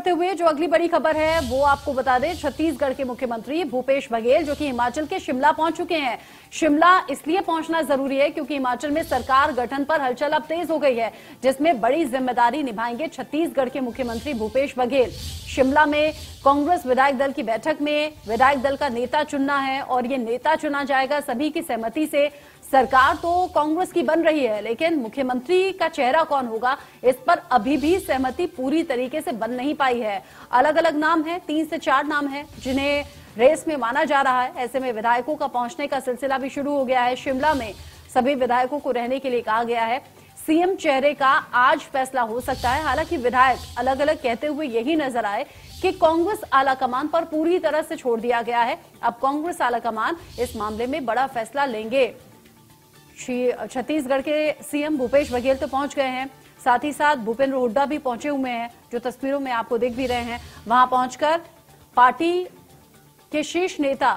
बढ़ते हुए जो अगली बड़ी खबर है वो आपको बता दें, छत्तीसगढ़ के मुख्यमंत्री भूपेश बघेल जो कि हिमाचल के शिमला पहुंच चुके हैं। शिमला इसलिए पहुंचना जरूरी है क्योंकि हिमाचल में सरकार गठन पर हलचल अब तेज हो गई है, जिसमें बड़ी जिम्मेदारी निभाएंगे छत्तीसगढ़ के मुख्यमंत्री भूपेश बघेल। शिमला में कांग्रेस विधायक दल की बैठक में विधायक दल का नेता चुनना है और ये नेता चुना जाएगा सभी की सहमति से। सरकार तो कांग्रेस की बन रही है, लेकिन मुख्यमंत्री का चेहरा कौन होगा इस पर अभी भी सहमति पूरी तरीके से बन नहीं पाई है। अलग अलग नाम है, 3 से 4 नाम है जिन्हें रेस में माना जा रहा है। ऐसे में विधायकों का पहुंचने का सिलसिला भी शुरू हो गया है। शिमला में सभी विधायकों को रहने के लिए कहा गया है। सीएम चेहरे का आज फैसला हो सकता है। हालांकि विधायक अलग अलग कहते हुए यही नजर आए कि कांग्रेस आलाकमान पर पूरी तरह से छोड़ दिया गया है। अब कांग्रेस आलाकमान इस मामले में बड़ा फैसला लेंगे। छत्तीसगढ़ के सीएम भूपेश बघेल तो पहुंच गए हैं, साथ ही साथ भूपेंद्र हुड्डा भी पहुंचे हुए हैं, जो तस्वीरों में आपको देख भी रहे हैं। वहां पहुंचकर पार्टी के शीर्ष नेता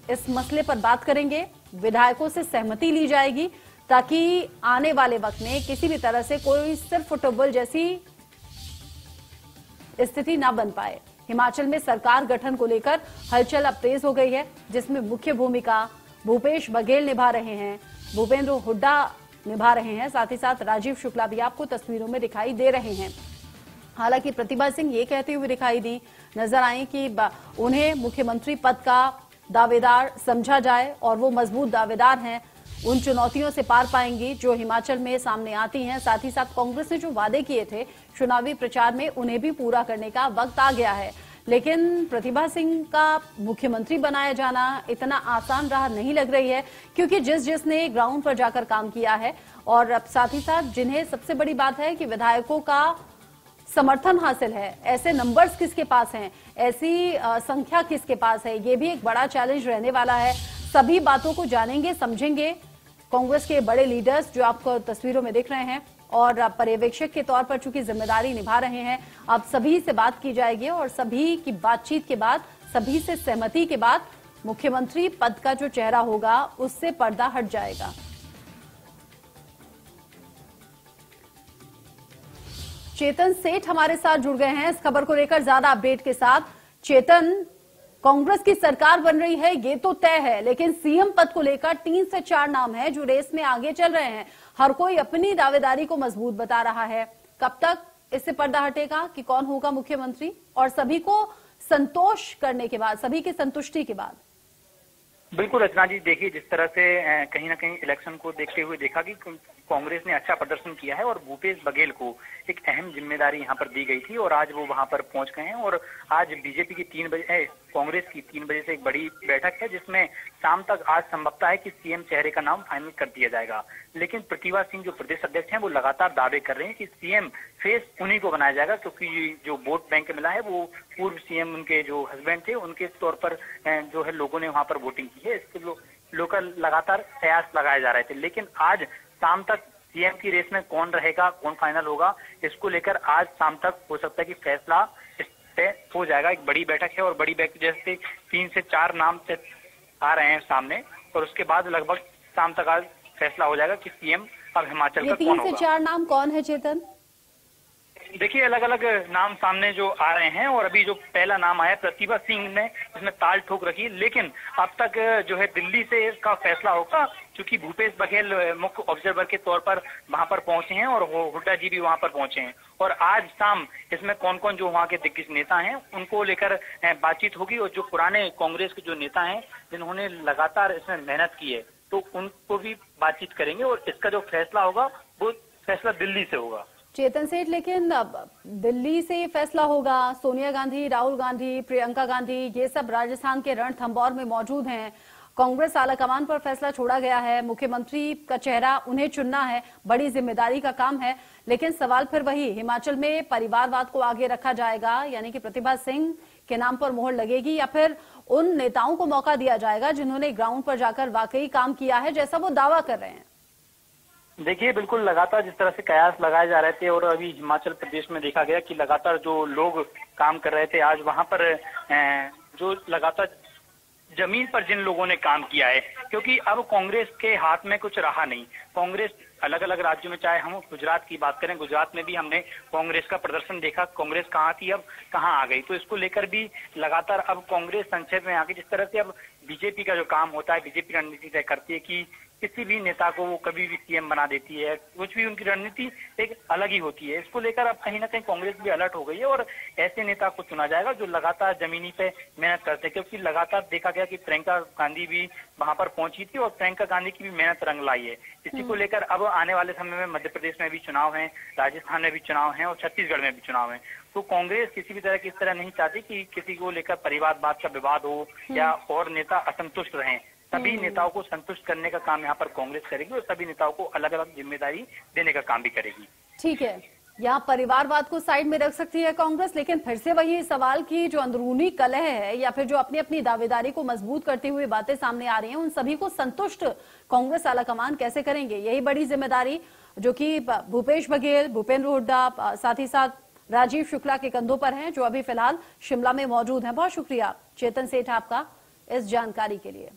इस मसले पर बात करेंगे, विधायकों से सहमति ली जाएगी ताकि आने वाले वक्त में किसी भी तरह से कोई सिर्फ फुटबॉल जैसी स्थिति ना बन पाए। हिमाचल में सरकार गठन को लेकर हलचल अब तेज हो गई है, जिसमें मुख्य भूमिका भूपेश बघेल निभा रहे हैं, भूपेंद्र हुड्डा निभा रहे हैं, साथ ही साथ राजीव शुक्ला भी आपको तस्वीरों में दिखाई दे रहे हैं। हालांकि प्रतिभा सिंह ये कहते हुए दिखाई दी नजर आई कि उन्हें मुख्यमंत्री पद का दावेदार समझा जाए और वो मजबूत दावेदार हैं, उन चुनौतियों से पार पाएंगी जो हिमाचल में सामने आती हैं। साथ ही साथ कांग्रेस ने जो वादे किए थे चुनावी प्रचार में, उन्हें भी पूरा करने का वक्त आ गया है। लेकिन प्रतिभा सिंह का मुख्यमंत्री बनाया जाना इतना आसान राह नहीं लग रही है, क्योंकि जिसने ग्राउंड पर जाकर काम किया है और साथ ही साथ जिन्हें सबसे बड़ी बात है कि विधायकों का समर्थन हासिल है, ऐसे नंबर्स किसके पास हैं, ऐसी संख्या किसके पास है, ये भी एक बड़ा चैलेंज रहने वाला है। सभी बातों को जानेंगे, समझेंगे कांग्रेस के बड़े लीडर्स जो आपको तस्वीरों में दिख रहे हैं और पर्यवेक्षक के तौर पर चूंकि जिम्मेदारी निभा रहे हैं। अब सभी से बात की जाएगी और सभी की बातचीत के बाद, सभी से सहमति के बाद मुख्यमंत्री पद का जो चेहरा होगा उससे पर्दा हट जाएगा। चेतन सेठ हमारे साथ जुड़ गए हैं इस खबर को लेकर ज्यादा अपडेट के साथ। चेतन, कांग्रेस की सरकार बन रही है ये तो तय है, लेकिन सीएम पद को लेकर 3 से 4 नाम हैं जो रेस में आगे चल रहे हैं। हर कोई अपनी दावेदारी को मजबूत बता रहा है। कब तक इससे पर्दा हटेगा कि कौन होगा मुख्यमंत्री, और सभी को संतोष करने के बाद, सभी की संतुष्टि के बाद? बिल्कुल रचना जी, देखिए जिस तरह से कहीं ना कहीं इलेक्शन को देखते हुए देखा कि कांग्रेस ने अच्छा प्रदर्शन किया है और भूपेश बघेल को एक अहम जिम्मेदारी यहां पर दी गई थी और आज वो वहां पर पहुंच गए हैं। और आज बीजेपी की 3 बजे, कांग्रेस की 3 बजे से एक बड़ी बैठक है जिसमें शाम तक आज संभवतः है कि सीएम चेहरे का नाम फाइनल कर दिया जाएगा। लेकिन प्रतिभा सिंह जो प्रदेश अध्यक्ष हैं वो लगातार दावे कर रहे हैं कि सीएम फेस उन्हीं को बनाया जाएगा, क्योंकि जो वोट बैंक मिला है वो पूर्व सीएम उनके जो हस्बैंड थे उनके तौर पर जो है लोगों ने वहां पर वोटिंग की है। इसके लोकल लगातार कयास लगाए जा रहे थे, लेकिन आज शाम तक सीएम की रेस में कौन रहेगा, कौन फाइनल होगा, इसको लेकर आज शाम तक हो सकता है कि फैसला तय हो जाएगा। एक बड़ी बैठक है और बड़ी बैठक जैसे 3 से 4 नाम से आ रहे हैं सामने, और उसके बाद लगभग शाम तक आज फैसला हो जाएगा कि सीएम अब हिमाचल का कौन होगा। 3 से 4 नाम कौन है चेतन? देखिए अलग अलग नाम सामने जो आ रहे हैं, और अभी जो पहला नाम आया प्रतिभा सिंह ने इसमें ताल ठोक रखी, लेकिन अब तक जो है दिल्ली से इसका फैसला होगा, क्योंकि भूपेश बघेल मुख्य ऑब्जर्वर के तौर पर वहां पर पहुंचे हैं और हुड्डा जी भी वहां पर पहुंचे हैं। और आज शाम इसमें कौन कौन जो वहां के दिग्गज नेता हैं उनको लेकर बातचीत होगी, और जो पुराने कांग्रेस के जो नेता हैं जिन्होंने लगातार इसमें मेहनत की है तो उनको भी बातचीत करेंगे, और इसका जो फैसला होगा वो फैसला दिल्ली से होगा। चेतन सेठ, लेकिन अब दिल्ली से फैसला होगा, सोनिया गांधी, राहुल गांधी, प्रियंका गांधी ये सब राजस्थान के रणथंभौर में मौजूद हैं। कांग्रेस आलाकमान पर फैसला छोड़ा गया है, मुख्यमंत्री का चेहरा उन्हें चुनना है, बड़ी जिम्मेदारी का काम है। लेकिन सवाल फिर वही, हिमाचल में परिवारवाद को आगे रखा जाएगा, यानी कि प्रतिभा सिंह के नाम पर मोहर लगेगी, या फिर उन नेताओं को मौका दिया जाएगा जिन्होंने ग्राउंड पर जाकर वाकई काम किया है जैसा वो दावा कर रहे हैं? देखिए बिल्कुल लगातार जिस तरह से कयास लगाए जा रहे थे, और अभी हिमाचल प्रदेश में देखा गया कि लगातार जो लोग काम कर रहे थे आज वहां पर जो लगातार जमीन पर जिन लोगों ने काम किया है, क्योंकि अब कांग्रेस के हाथ में कुछ रहा नहीं। कांग्रेस अलग अलग राज्यों में, चाहे हम गुजरात की बात करें, गुजरात में भी हमने कांग्रेस का प्रदर्शन देखा, कांग्रेस कहाँ थी अब कहाँ आ गई। तो इसको लेकर भी लगातार अब कांग्रेस संक्षेप में आगे, जिस तरह से अब बीजेपी का जो काम होता है, बीजेपी रणनीति तय करती है कि किसी भी नेता को वो कभी भी सीएम बना देती है, कुछ भी उनकी रणनीति एक अलग ही होती है। इसको लेकर अब कहीं ना कहीं कांग्रेस भी अलर्ट हो गई है और ऐसे नेता को चुना जाएगा जो लगातार जमीनी पे मेहनत करते हैं, क्योंकि लगातार देखा गया कि प्रियंका गांधी भी वहां पर पहुंची थी और प्रियंका गांधी की भी मेहनत रंग लाई है। इसी को लेकर अब आने वाले समय में मध्य प्रदेश में भी चुनाव है, राजस्थान में भी चुनाव है और छत्तीसगढ़ में भी चुनाव है। तो कांग्रेस किसी भी तरह की इस तरह नहीं चाहती कि किसी को लेकर परिवारवाद का विवाद हो या और नेता असंतुष्ट रहें। सभी नेताओं को संतुष्ट करने का काम यहाँ पर कांग्रेस करेगी और सभी नेताओं को अलग अलग जिम्मेदारी देने का काम भी करेगी। ठीक है, यहाँ परिवारवाद को साइड में रख सकती है कांग्रेस, लेकिन फिर से वही सवाल की जो अंदरूनी कलह है या फिर जो अपनी अपनी दावेदारी को मजबूत करती हुई बातें सामने आ रही हैं, उन सभी को संतुष्ट कांग्रेस आलाकमान कैसे करेंगे? यही बड़ी जिम्मेदारी जो कि भूपेश बघेल, भूपेंद्र हुड्डा, साथ ही साथ राजीव शुक्ला के कंधों पर है, जो अभी फिलहाल शिमला में मौजूद है। बहुत शुक्रिया चेतन सेठ आपका इस जानकारी के लिए।